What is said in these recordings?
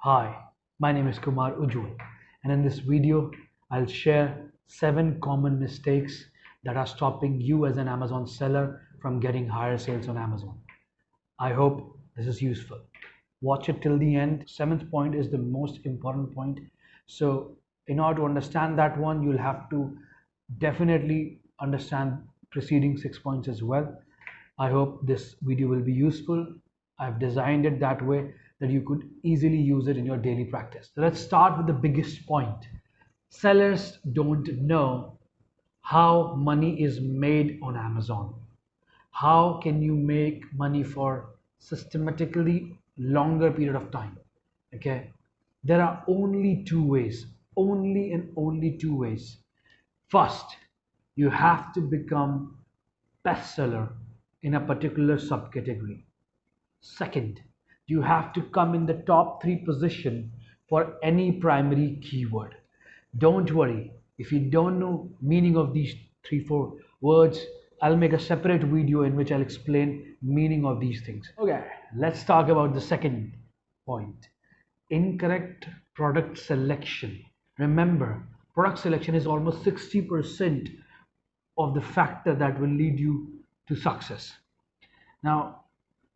Hi, my name is Kumar Ujjwal, and in this video, I'll share 7 common mistakes that are stopping you as an Amazon seller from getting higher sales on Amazon. I hope this is useful. Watch it till the end. Seventh point is the most important point. So, in order to understand that one, you'll have to definitely understand preceding 6 points as well. I hope this video will be useful. I've designed it that way that you could easily use it in your daily practice. So let's start with the biggest point. Sellers don't know how money is made on Amazon. How can you make money for systematically longer period of time? Okay, there are only two ways, only and only two ways. First, you have to become bestseller in a particular subcategory. Second, you have to come in the top 3 position for any primary keyword. Don't worry, if you don't know meaning of these 3-4 words, I'll make a separate video in which I'll explain meaning of these things. Okay, let's talk about the second point. Incorrect product selection. Remember, product selection is almost 60% of the factor that will lead you to success. Now,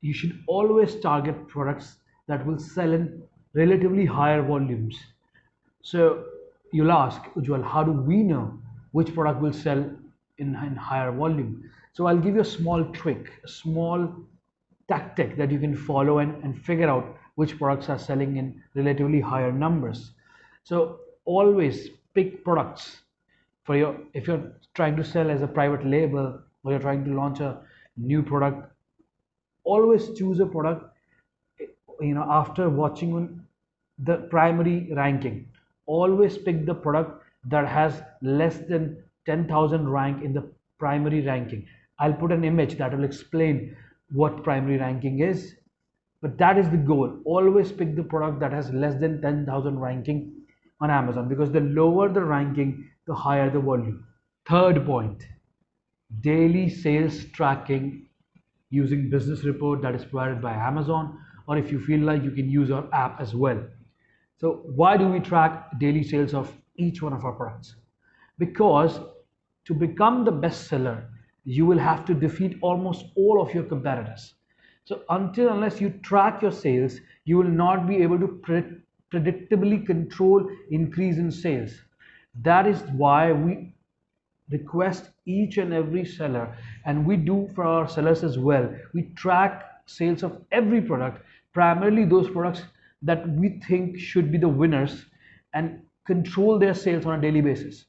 you should always target products that will sell in relatively higher volumes. So you'll ask, Ujjwal, how do we know which product will sell in higher volume? So I'll give you a small trick, a small tactic that you can follow and figure out which products are selling in relatively higher numbers. So always pick products for your, if you're trying to sell as a private label or you're trying to launch a new product, always choose a product after watching on the primary ranking. Always pick the product that has less than 10,000 rank in the primary ranking. I'll put an image that will explain what primary ranking is, but that is the goal. Always pick the product that has less than 10,000 ranking on Amazon, because the lower the ranking, the higher the volume. Third point, daily sales tracking using business report that is provided by Amazon, or if you feel like you can use our app as well. So why do we track daily sales of each one of our products? Because to become the best seller, you will have to defeat almost all of your competitors. So unless you track your sales, you will not be able to predictably control increase in sales. That is why we request each and every seller, and we do for our sellers as well. We track sales of every product, primarily those products that we think should be the winners, and control their sales on a daily basis.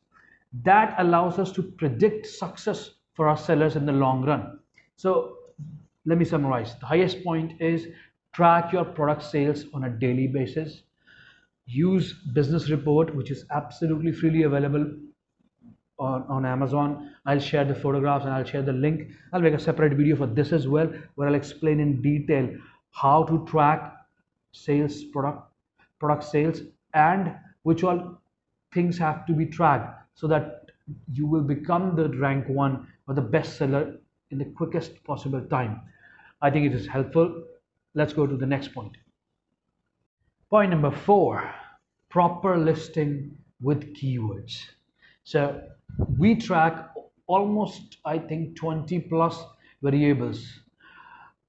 That allows us to predict success for our sellers in the long run. So let me summarize. The highest point is track your product sales on a daily basis. Use business report, which is absolutely freely available on Amazon. I'll share the photographs and I'll share the link. I'll make a separate video for this as well, where I'll explain in detail how to track sales, product sales, and which all things have to be tracked so that you will become the rank 1 or the best seller in the quickest possible time. I think it is helpful. Let's go to the next point. Point number 4, proper listing with keywords. So we track almost, I think, 20 plus variables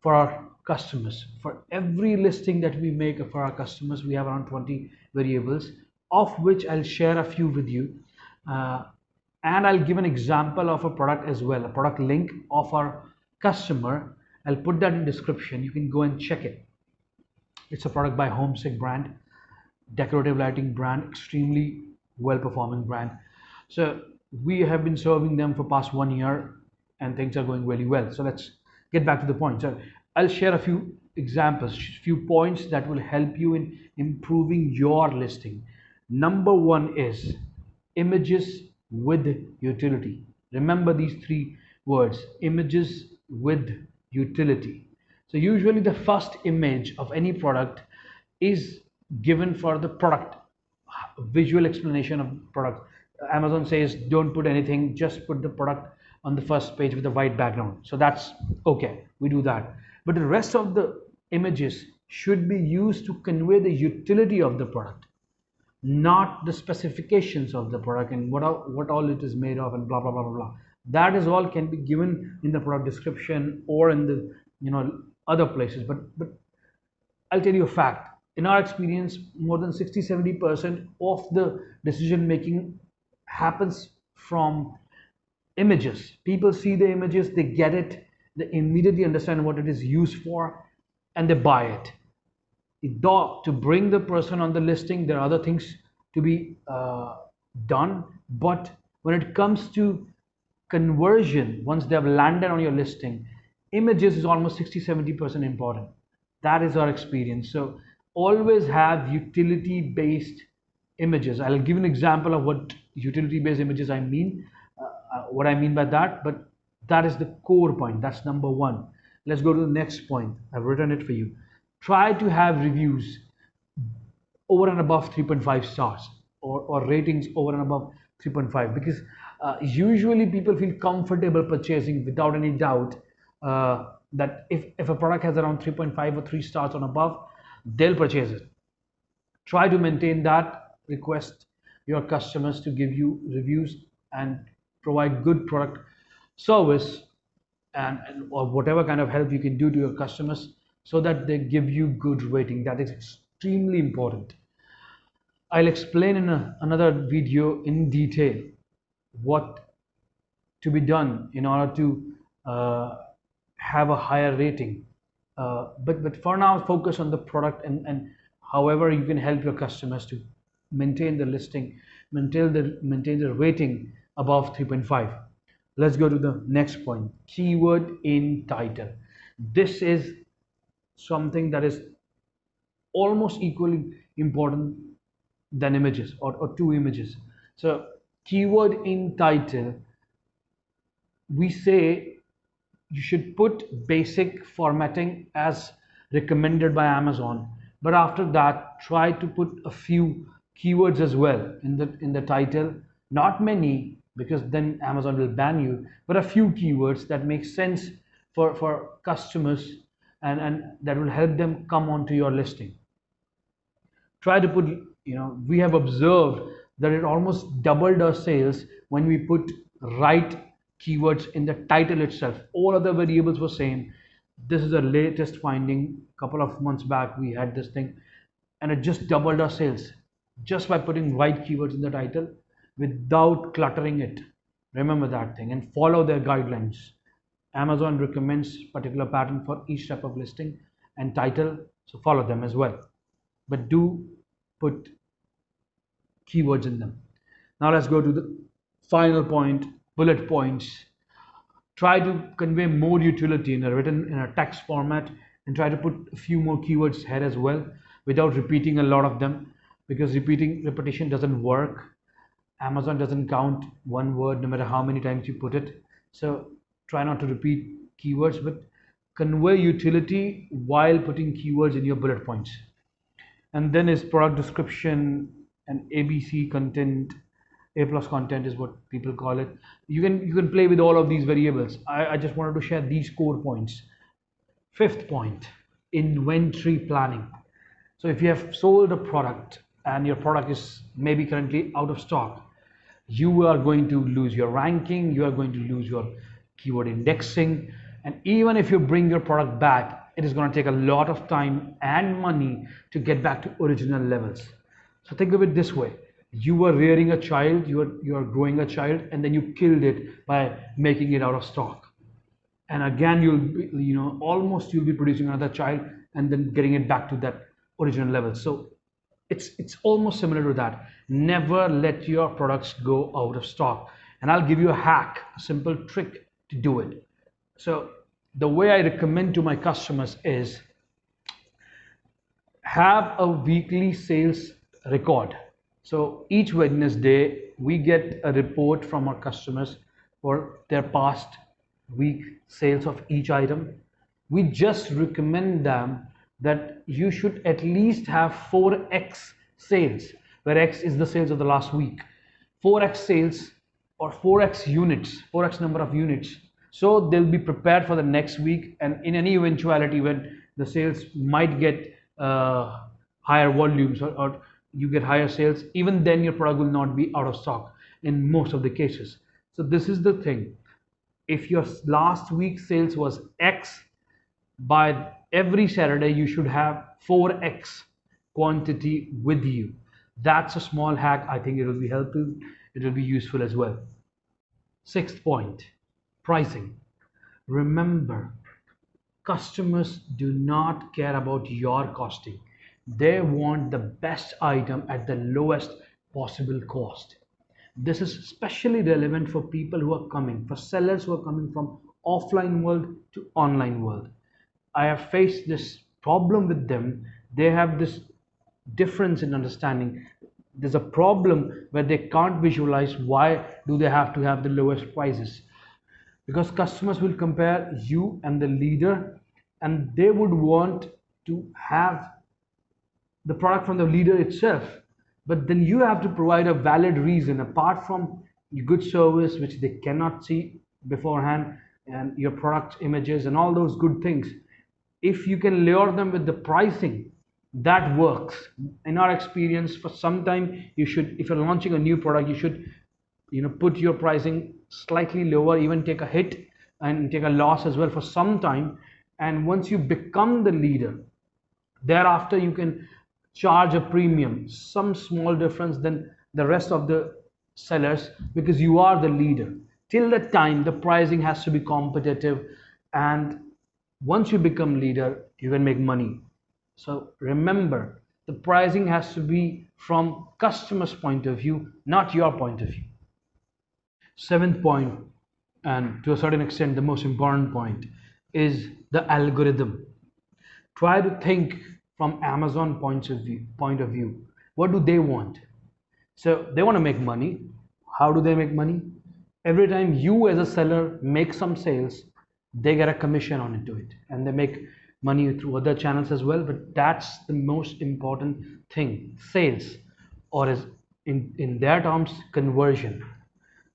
for our customers. For every listing that we make for our customers, we have around 20 variables, of which I'll share a few with you. And I'll give an example of a product as well, a product link of our customer. I'll put that in description. You can go and check it. It's a product by Homesick brand, decorative lighting brand, extremely well performing brand. So we have been serving them for past 1 year and things are going really well. So let's get back to the point. So I'll share a few examples, few points that will help you in improving your listing. Number 1 is images with utility. Remember these 3 words, images with utility. So usually the first image of any product is given for the product, visual explanation of product. Amazon says don't put anything, just put the product on the first page with a white background. So that's okay, we do that. But the rest of the images should be used to convey the utility of the product, not the specifications of the product and what all it is made of and blah blah blah blah blah. That is all can be given in the product description or in the other places. But I'll tell you a fact. In our experience, more than 60-70% of the decision making happens from images. People see the images, they get it, they immediately understand what it is used for, and they buy it. To bring the person on the listing, there are other things to be done, but when it comes to conversion, once they have landed on your listing, images is almost 60-70% important. That is our experience. So always have utility based images. I'll give an example of what utility based images I mean, what I mean by that, but that is the core point. That's number one. Let's go to the next point. I've written it for you. Try to have reviews over and above 3.5 stars, or ratings over and above 3.5, because usually people feel comfortable purchasing without any doubt that if a product has around 3.5 or 3 stars on above, they'll purchase it. Try to maintain that. Request your customers to give you reviews and provide good product service and or whatever kind of help you can do to your customers so that they give you good rating. That is extremely important. I'll explain in another video in detail what to be done in order to have a higher rating. But for now, focus on the product and however you can help your customers to maintain the listing, maintain the rating above 3.5. Let's go to the next point. Keyword in title. This is something that is almost equally important than images or two images. So keyword in title, we say you should put basic formatting as recommended by Amazon, but after that try to put a few keywords as well in the title. Not many, because then Amazon will ban you, but a few keywords that make sense for customers and that will help them come onto your listing. Try to put, we have observed that it almost doubled our sales when we put right keywords in the title itself. All other variables were same. This is the latest finding. Couple of months back we had this thing, and it just doubled our sales just by putting right keywords in the title without cluttering it. Remember that thing and follow their guidelines. Amazon recommends particular pattern for each type of listing and title, so follow them as well, but do put keywords in them. Now let's go to the final point, bullet points. Try to convey more utility written in a text format, and try to put a few more keywords here as well without repeating a lot of them, because repetition doesn't work. Amazon doesn't count one word no matter how many times you put it. So try not to repeat keywords, but convey utility while putting keywords in your bullet points. And then is product description and ABC content. A plus content is what people call it. You can play with all of these variables. I just wanted to share these core points. Fifth point, inventory planning. So if you have sold a product and your product is maybe currently out of stock, you are going to lose your ranking, you are going to lose your keyword indexing, and even if you bring your product back, it is going to take a lot of time and money to get back to original levels. So think of it this way. You were rearing a child, you are growing a child, and then you killed it by making it out of stock. And again, you'll be producing another child and then getting it back to that original level. So it's almost similar to that. Never let your products go out of stock. And I'll give you a hack, a simple trick to do it. So the way I recommend to my customers is have a weekly sales record. So each Wednesday we get a report from our customers for their past week sales of each item. We just recommend them that you should at least have 4x sales, where X is the sales of the last week. 4x sales or 4x units, 4x number of units. So they'll be prepared for the next week, and in any eventuality when the sales might get higher volumes, or you get higher sales, even then your product will not be out of stock in most of the cases. So this is the thing. If your last week's sales was X, by every Saturday you should have 4x quantity with you. That's a small hack. I think it will be helpful, it will be useful as well. Sixth point, pricing. Remember, customers do not care about your costing. They want the best item at the lowest possible cost. This is especially relevant for people who are coming, for sellers who are coming from offline world to online world. I have faced this problem with them. They have this difference in understanding. There's a problem where they can't visualize why do they have to have the lowest prices, because customers will compare you and the leader, and they would want to have the product from the leader itself. But then you have to provide a valid reason apart from good service, which they cannot see beforehand, and your product images and all those good things. If you can lure them with the pricing, that works. In our experience, for some time, you should, if you're launching a new product, you should put your pricing slightly lower, even take a hit and take a loss as well for some time. And once you become the leader, thereafter you can charge a premium, some small difference than the rest of the sellers, because you are the leader. Till that time, the pricing has to be competitive, and once you become leader, you can make money. So remember, the pricing has to be from customer's point of view, not your point of view. Seventh point, and to a certain extent the most important point, is the algorithm. Try to think from Amazon point of view. What do they want? So they want to make money. How do they make money? Every time you as a seller make some sales, they get a commission on into it, and they make money through other channels as well. But that's the most important thing, sales, or is in their terms, conversion.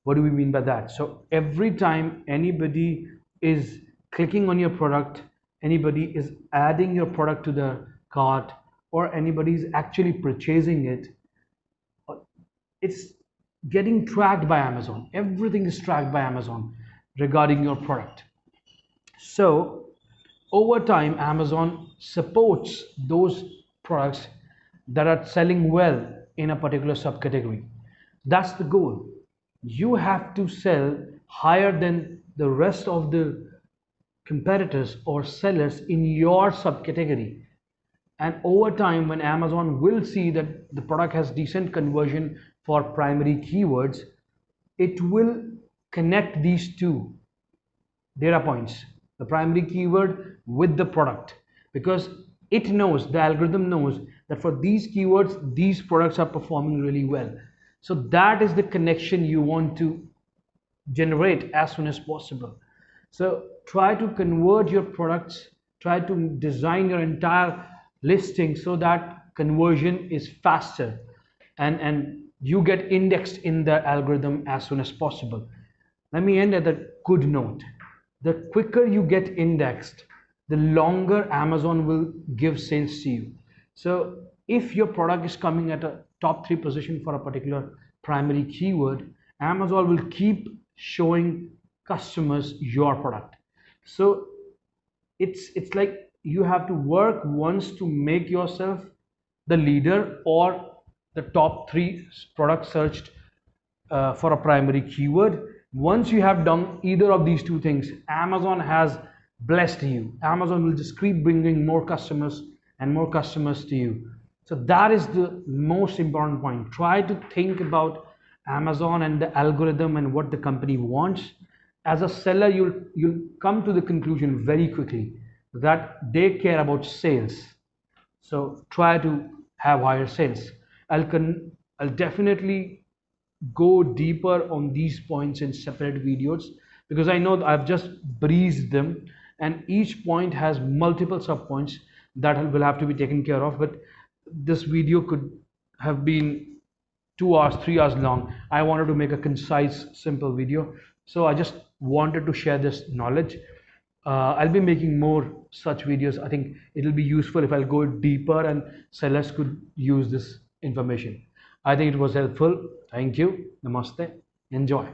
What do we mean by that? So every time anybody is clicking on your product, anybody is adding your product to the cart, or anybody is actually purchasing it, it's getting tracked by Amazon. Everything is tracked by Amazon regarding your product. So over time, Amazon supports those products that are selling well in a particular subcategory. That's the goal. You have to sell higher than the rest of the competitors or sellers in your subcategory. And over time, when Amazon will see that the product has decent conversion for primary keywords, it will connect these two data points, the primary keyword with the product, because it knows, the algorithm knows, that for these keywords, these products are performing really well. So that is the connection you want to generate as soon as possible. So try to convert your products, try to design your entire listing so that conversion is faster, and you get indexed in the algorithm as soon as possible. Let me end at a good note. The quicker you get indexed, the longer Amazon will give sales to you. So if your product is coming at a top 3 position for a particular primary keyword, Amazon will keep showing customers your product. So it's like you have to work once to make yourself the leader or the top 3 products searched for a primary keyword. Once you have done either of these two things, Amazon has blessed you. Amazon will just keep bringing more customers and more customers to you. So that is the most important point. Try to think about Amazon and the algorithm and what the company wants. As a seller, you'll come to the conclusion very quickly that they care about sales. So try to have higher sales. I'll definitely go deeper on these points in separate videos, because I know I've just breezed them, and each point has multiple sub points that will have to be taken care of. But this video could have been 2 hours, 3 hours long. I wanted to make a concise, simple video, so I just wanted to share this knowledge. I'll be making more such videos. I think it'll be useful if I'll go deeper and sellers could use this information. I think it was helpful. Thank you. Namaste. Enjoy.